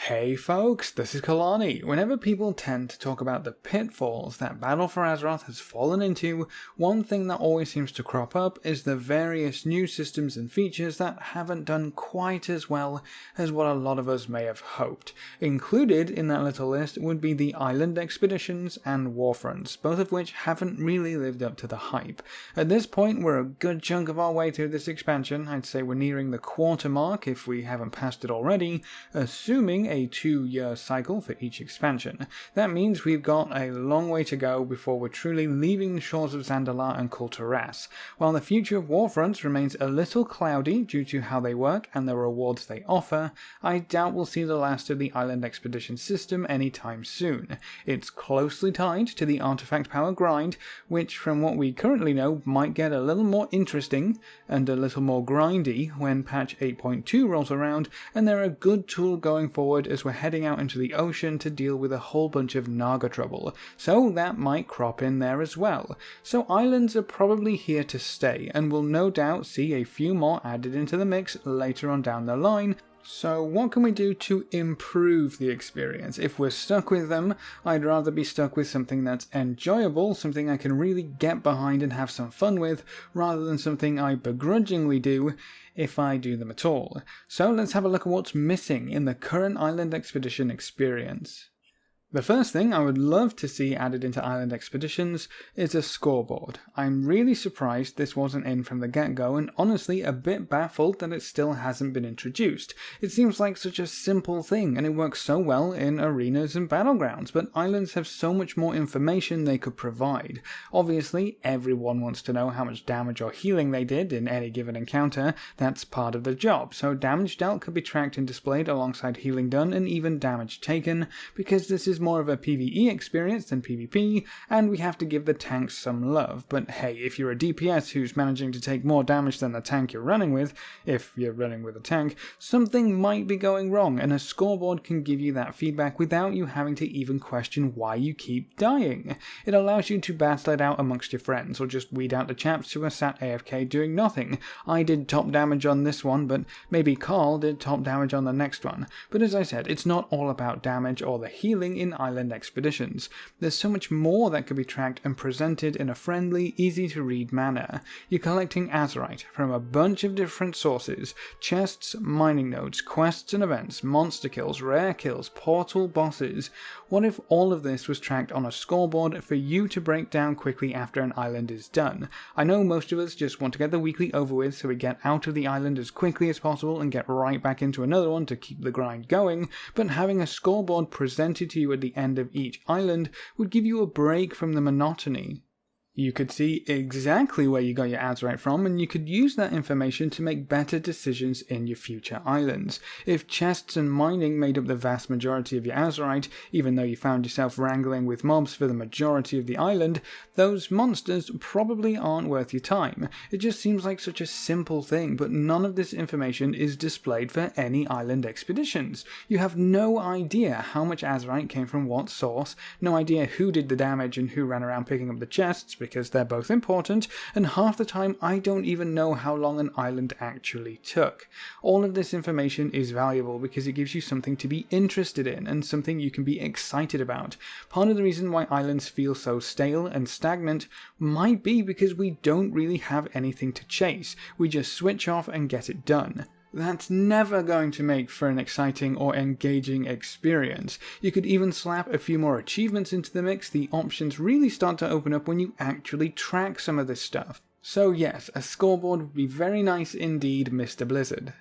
Hey folks, this is Kelani. Whenever people tend to talk about the pitfalls that Battle for Azeroth has fallen into, one thing that always seems to crop up is the various new systems and features that haven't done quite as well as what a lot of us may have hoped. Included in that little list would be the island expeditions and warfronts, both of which haven't really lived up to the hype. At this point, we're a good chunk of our way through this expansion. I'd say we're nearing the quarter mark if we haven't passed it already, assuming a 2-year cycle for each expansion. That means we've got a long way to go before we're truly leaving the shores of Zandalar and Kul Tiras. While the future of warfronts remains a little cloudy due to how they work and the rewards they offer, I doubt we'll see the last of the island expedition system anytime soon. It's closely tied to the artifact power grind, which from what we currently know might get a little more interesting and a little more grindy when patch 8.2 rolls around, and they're a good tool going forward as we're heading out into the ocean to deal with a whole bunch of Naga trouble, so that might crop in there as well. So islands are probably here to stay, and we'll no doubt see a few more added into the mix later on down the line. So what can we do to improve the experience? If we're stuck with them, I'd rather be stuck with something that's enjoyable, something I can really get behind and have some fun with, rather than something I begrudgingly do if I do them at all. So let's have a look at what's missing in the current island expedition experience. The first thing I would love to see added into island expeditions is a scoreboard. I'm really surprised this wasn't in from the get-go, and honestly a bit baffled that it still hasn't been introduced. It seems like such a simple thing, and it works so well in arenas and battlegrounds, but islands have so much more information they could provide. Obviously, everyone wants to know how much damage or healing they did in any given encounter. That's part of the job, so damage dealt could be tracked and displayed alongside healing done and even damage taken, because this is more of a PvE experience than PvP, and we have to give the tanks some love. But hey, if you're a DPS who's managing to take more damage than the tank you're running with, if you're running with a tank, something might be going wrong, and a scoreboard can give you that feedback without you having to even question why you keep dying. It allows you to battle it out amongst your friends, or just weed out the chaps who are sat AFK doing nothing. I did top damage on this one, but maybe Carl did top damage on the next one. But as I said, it's not all about damage or the healing in island expeditions. There's so much more that could be tracked and presented in a friendly, easy to read manner. You're collecting Azerite from a bunch of different sources: chests, mining nodes, quests and events, monster kills, rare kills, portal bosses. What if all of this was tracked on a scoreboard for you to break down quickly after an island is done? I know most of us just want to get the weekly over with so we get out of the island as quickly as possible and get right back into another one to keep the grind going, but having a scoreboard presented to you at the end of each island would give you a break from the monotony. You could see exactly where you got your Azerite from, and you could use that information to make better decisions in your future islands. If chests and mining made up the vast majority of your Azerite, even though you found yourself wrangling with mobs for the majority of the island, those monsters probably aren't worth your time. It just seems like such a simple thing, but none of this information is displayed for any island expeditions. You have no idea how much Azerite came from what source, no idea who did the damage and who ran around picking up the chests, because they're both important, and half the time I don't even know how long an island actually took. All of this information is valuable because it gives you something to be interested in and something you can be excited about. Part of the reason why islands feel so stale and stagnant might be because we don't really have anything to chase. We just switch off and get it done. That's never going to make for an exciting or engaging experience. You could even slap a few more achievements into the mix. The options really start to open up when you actually track some of this stuff. So yes, a scoreboard would be very nice indeed, Mr. Blizzard.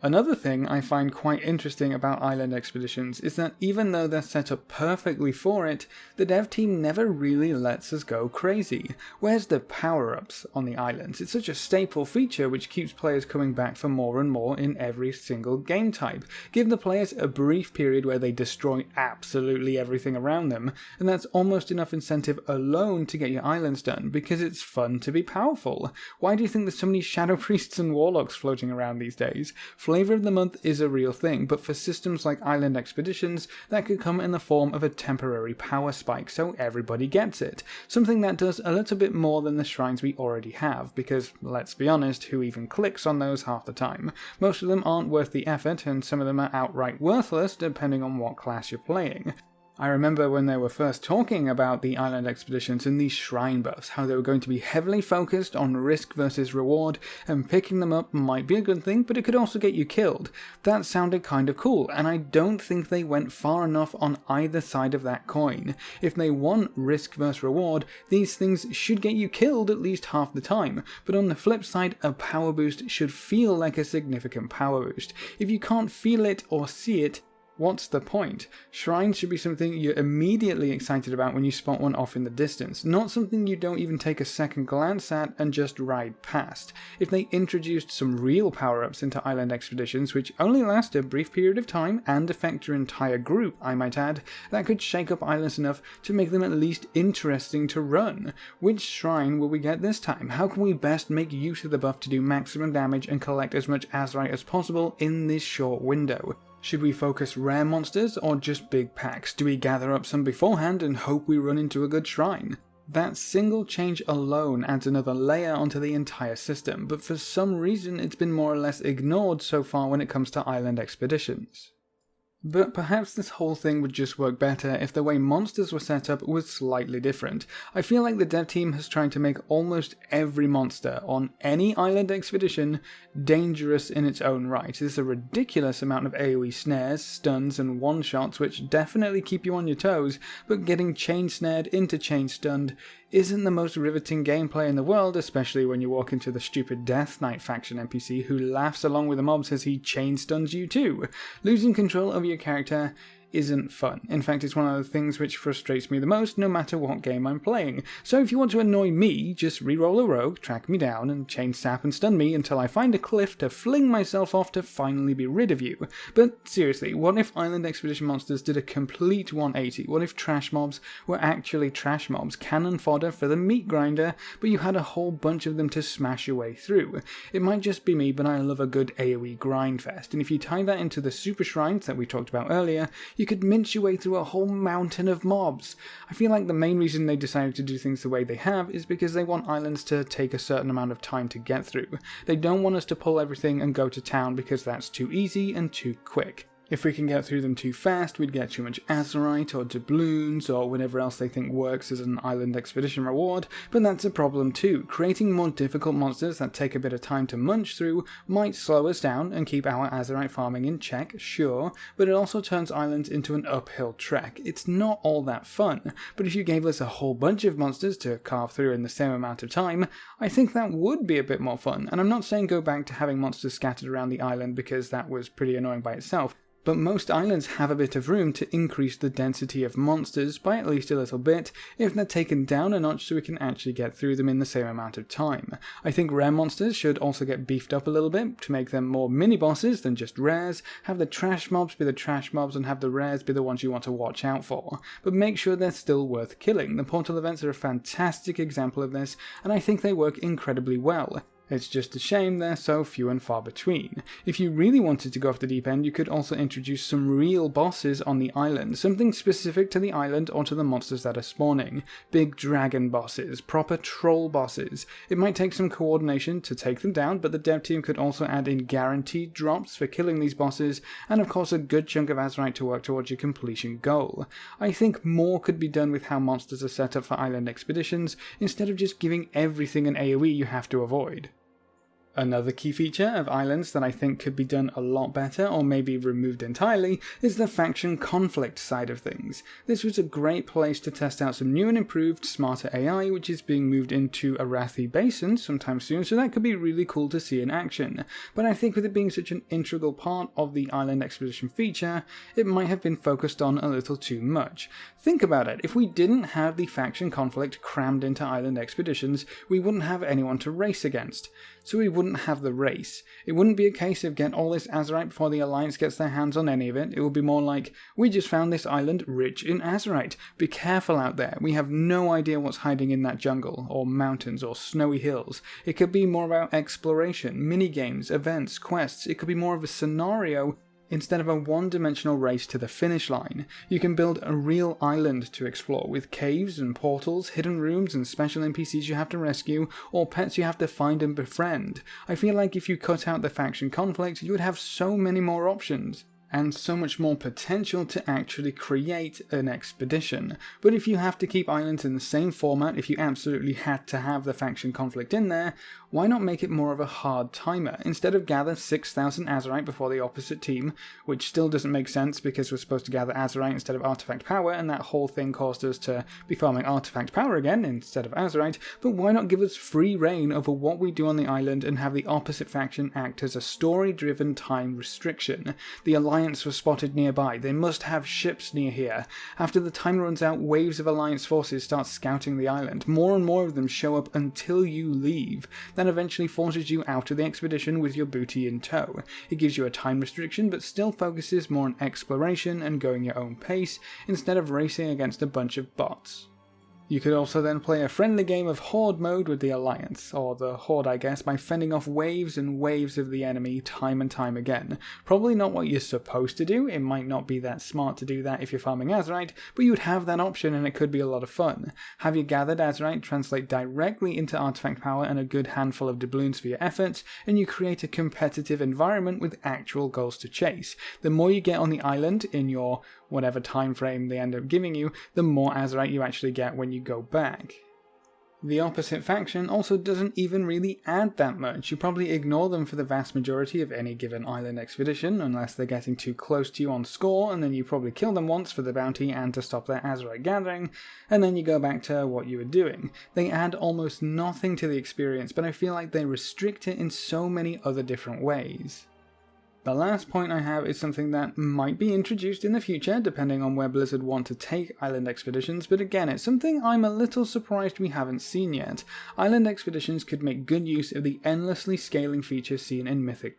Another thing I find quite interesting about island expeditions is that even though they're set up perfectly for it, the dev team never really lets us go crazy. Where's the power-ups on the islands? It's such a staple feature which keeps players coming back for more and more in every single game type. Give the players a brief period where they destroy absolutely everything around them, and that's almost enough incentive alone to get your islands done, because it's fun to be powerful. Why do you think there's so many shadow priests and warlocks floating around these days? flavor of the month is a real thing, but for systems like island expeditions, that could come in the form of a temporary power spike, so everybody gets it. Something that does a little bit more than the shrines we already have, because, let's be honest, who even clicks on those half the time? Most of them aren't worth the effort, and some of them are outright worthless, depending on what class you're playing. I remember when they were first talking about the island expeditions and these shrine buffs, how they were going to be heavily focused on risk versus reward, and picking them up might be a good thing, but it could also get you killed. That sounded kind of cool, and I don't think they went far enough on either side of that coin. If they want risk versus reward, these things should get you killed at least half the time, but on the flip side, a power boost should feel like a significant power boost. If you can't feel it or see it, what's the point? Shrines should be something you're immediately excited about when you spot one off in the distance, not something you don't even take a second glance at and just ride past. If they introduced some real power-ups into island expeditions, which only last a brief period of time and affect your entire group, I might add, that could shake up islands enough to make them at least interesting to run. Which shrine will we get this time? How can we best make use of the buff to do maximum damage and collect as much Azerite as possible in this short window? Should we focus rare monsters or just big packs? Do we gather up some beforehand and hope we run into a good shrine? That single change alone adds another layer onto the entire system, but for some reason it's been more or less ignored so far when it comes to island expeditions. But perhaps this whole thing would just work better if the way monsters were set up was slightly different. I feel like the dev team has tried to make almost every monster on any island expedition dangerous in its own right. There's a ridiculous amount of AoE snares, stuns, and one-shots which definitely keep you on your toes, but getting chain-snared into chain-stunned isn't the most riveting gameplay in the world, especially when you walk into the stupid Death Knight faction NPC who laughs along with the mobs as he chain-stuns you too. Losing control of your character isn't fun. In fact, it's one of the things which frustrates me the most no matter what game I'm playing. So if you want to annoy me, just reroll a rogue, track me down, and chain sap and stun me until I find a cliff to fling myself off to finally be rid of you. But seriously, what if Island Expedition monsters did a complete 180? What if trash mobs were actually trash mobs, cannon fodder for the meat grinder, but you had a whole bunch of them to smash your way through? It might just be me, but I love a good AoE grind fest, and if you tie that into the super shrines that we talked about earlier, you could mince your way through a whole mountain of mobs. I feel like the main reason they decided to do things the way they have is because they want islands to take a certain amount of time to get through. They don't want us to pull everything and go to town because that's too easy and too quick. If we can get through them too fast, we'd get too much Azerite or doubloons or whatever else they think works as an island expedition reward, but that's a problem too. Creating more difficult monsters that take a bit of time to munch through might slow us down and keep our Azerite farming in check, sure, but it also turns islands into an uphill trek. It's not all that fun, but if you gave us a whole bunch of monsters to carve through in the same amount of time, I think that would be a bit more fun. And I'm not saying go back to having monsters scattered around the island because that was pretty annoying by itself. But most islands have a bit of room to increase the density of monsters by at least a little bit if they're taken down a notch so we can actually get through them in the same amount of time. I think rare monsters should also get beefed up a little bit to make them more mini-bosses than just rares, have the trash mobs be the trash mobs and have the rares be the ones you want to watch out for, but make sure they're still worth killing. The portal events are a fantastic example of this, and I think they work incredibly well. It's just a shame they're so few and far between. If you really wanted to go off the deep end, you could also introduce some real bosses on the island, something specific to the island or to the monsters that are spawning. Big dragon bosses, proper troll bosses. It might take some coordination to take them down, but the dev team could also add in guaranteed drops for killing these bosses, and of course a good chunk of Azerite to work towards your completion goal. I think more could be done with how monsters are set up for island expeditions, instead of just giving everything an AoE you have to avoid. Another key feature of islands that I think could be done a lot better, or maybe removed entirely, is the faction conflict side of things. This was a great place to test out some new and improved smarter AI, which is being moved into Arathi Basin sometime soon, so that could be really cool to see in action. But I think with it being such an integral part of the island expedition feature, it might have been focused on a little too much. Think about it, if we didn't have the faction conflict crammed into island expeditions, we wouldn't have anyone to race against. So we wouldn't wouldn't have the race. It wouldn't be a case of get all this Azerite before the Alliance gets their hands on any of it. It would be more like, we just found this island rich in Azerite. Be careful out there. We have no idea what's hiding in that jungle, or mountains, or snowy hills. It could be more about exploration, minigames, events, quests. It could be more of a scenario instead of a one-dimensional race to the finish line. You can build a real island to explore with caves and portals, hidden rooms and special NPCs you have to rescue, or pets you have to find and befriend. I feel like if you cut out the faction conflict, you would have so many more options and so much more potential to actually create an expedition. But if you have to keep islands in the same format, if you absolutely had to have the faction conflict in there, why not make it more of a hard timer? Instead of gather 6,000 Azerite before the opposite team, which still doesn't make sense because we're supposed to gather Azerite instead of artifact power, and that whole thing caused us to be farming artifact power again instead of Azerite, but why not give us free reign over what we do on the island and have the opposite faction act as a story-driven time restriction? The Alliance was spotted nearby. They must have ships near here. After the time runs out, waves of Alliance forces start scouting the island. More and more of them show up until you leave. That eventually forces you out of the expedition with your booty in tow. It gives you a time restriction, but still focuses more on exploration and going your own pace, instead of racing against a bunch of bots. You could also then play a friendly game of Horde mode with the Alliance, or the Horde I guess, by fending off waves and waves of the enemy time and time again. Probably not what you're supposed to do. It might not be that smart to do that if you're farming Azerite, but you would have that option and it could be a lot of fun. Have your gathered Azerite translate directly into artifact power and a good handful of doubloons for your efforts, and you create a competitive environment with actual goals to chase. The more you get on the island in your whatever time frame they end up giving you, the more Azerite you actually get when you go back. The opposite faction also doesn't even really add that much. You probably ignore them for the vast majority of any given island expedition, unless they're getting too close to you on score, and then you probably kill them once for the bounty and to stop their Azerite gathering, and then you go back to what you were doing. They add almost nothing to the experience, but I feel like they restrict it in so many other different ways. The last point I have is something that might be introduced in the future, depending on where Blizzard want to take island expeditions, but again, it's something I'm a little surprised we haven't seen yet. Island expeditions could make good use of the endlessly scaling feature seen in Mythic+.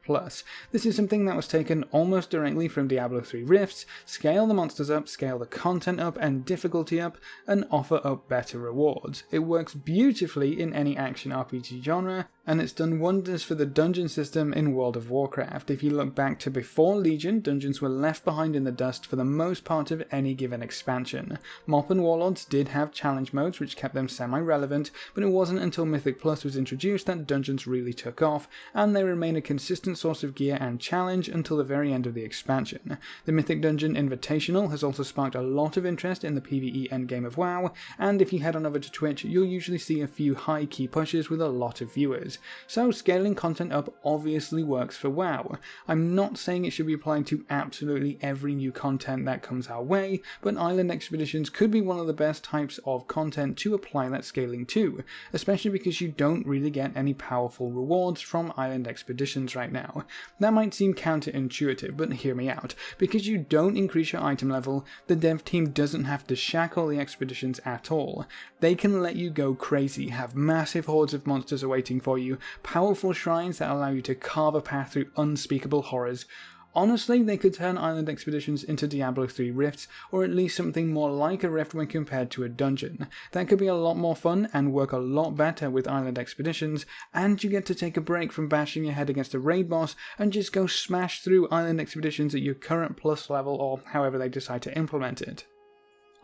This is something that was taken almost directly from Diablo 3 Rifts: scale the monsters up, scale the content up and difficulty up, and offer up better rewards. It works beautifully in any action RPG genre, and it's done wonders for the dungeon system in World of Warcraft. If you look back to before Legion, dungeons were left behind in the dust for the most part of any given expansion. Mop and Warlords did have challenge modes which kept them semi-relevant, but it wasn't until Mythic Plus was introduced that dungeons really took off, and they remain a consistent source of gear and challenge until the very end of the expansion. The Mythic Dungeon Invitational has also sparked a lot of interest in the PvE endgame of WoW, and if you head on over to Twitch, you'll usually see a few high key pushes with a lot of viewers. So scaling content up obviously works for WoW. I'm not saying it should be applied to absolutely every new content that comes our way, but island expeditions could be one of the best types of content to apply that scaling to, especially because you don't really get any powerful rewards from island expeditions right now. That might seem counterintuitive, but hear me out. Because you don't increase your item level, the dev team doesn't have to shackle the expeditions at all. They can let you go crazy, have massive hordes of monsters awaiting for you, powerful shrines that allow you to carve a path through unspeakable horrors. Honestly, they could turn island expeditions into Diablo 3 Rifts, or at least something more like a Rift when compared to a dungeon. That could be a lot more fun and work a lot better with island expeditions, and you get to take a break from bashing your head against a raid boss and just go smash through island expeditions at your current plus level or however they decide to implement it.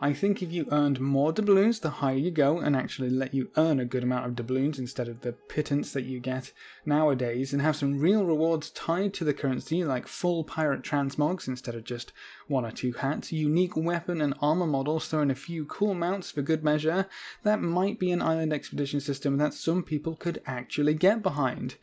I think if you earned more doubloons the higher you go, and actually let you earn a good amount of doubloons instead of the pittance that you get nowadays, and have some real rewards tied to the currency like full pirate transmogs instead of just 1 or 2 hats, unique weapon and armor models, throw in a few cool mounts for good measure, that might be an island expedition system that some people could actually get behind.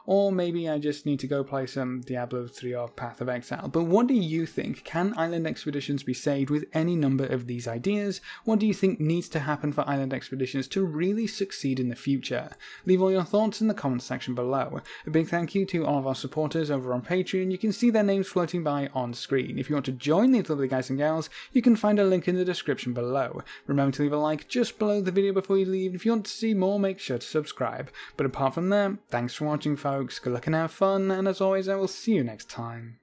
Or maybe I just need to go play some Diablo 3 or Path of Exile. But what do you think? Can island expeditions be saved with any number of these ideas? What do you think needs to happen for island expeditions to really succeed in the future? Leave all your thoughts in the comments section below. A big thank you to all of our supporters over on Patreon. You can see their names floating by on screen. If you want to join these lovely guys and gals, you can find a link in the description below. Remember to leave a like just below the video before you leave. If you want to see more, make sure to subscribe. But apart from that, thanks for watching, folks. folks. Good luck and have fun, and as always, I will see you next time.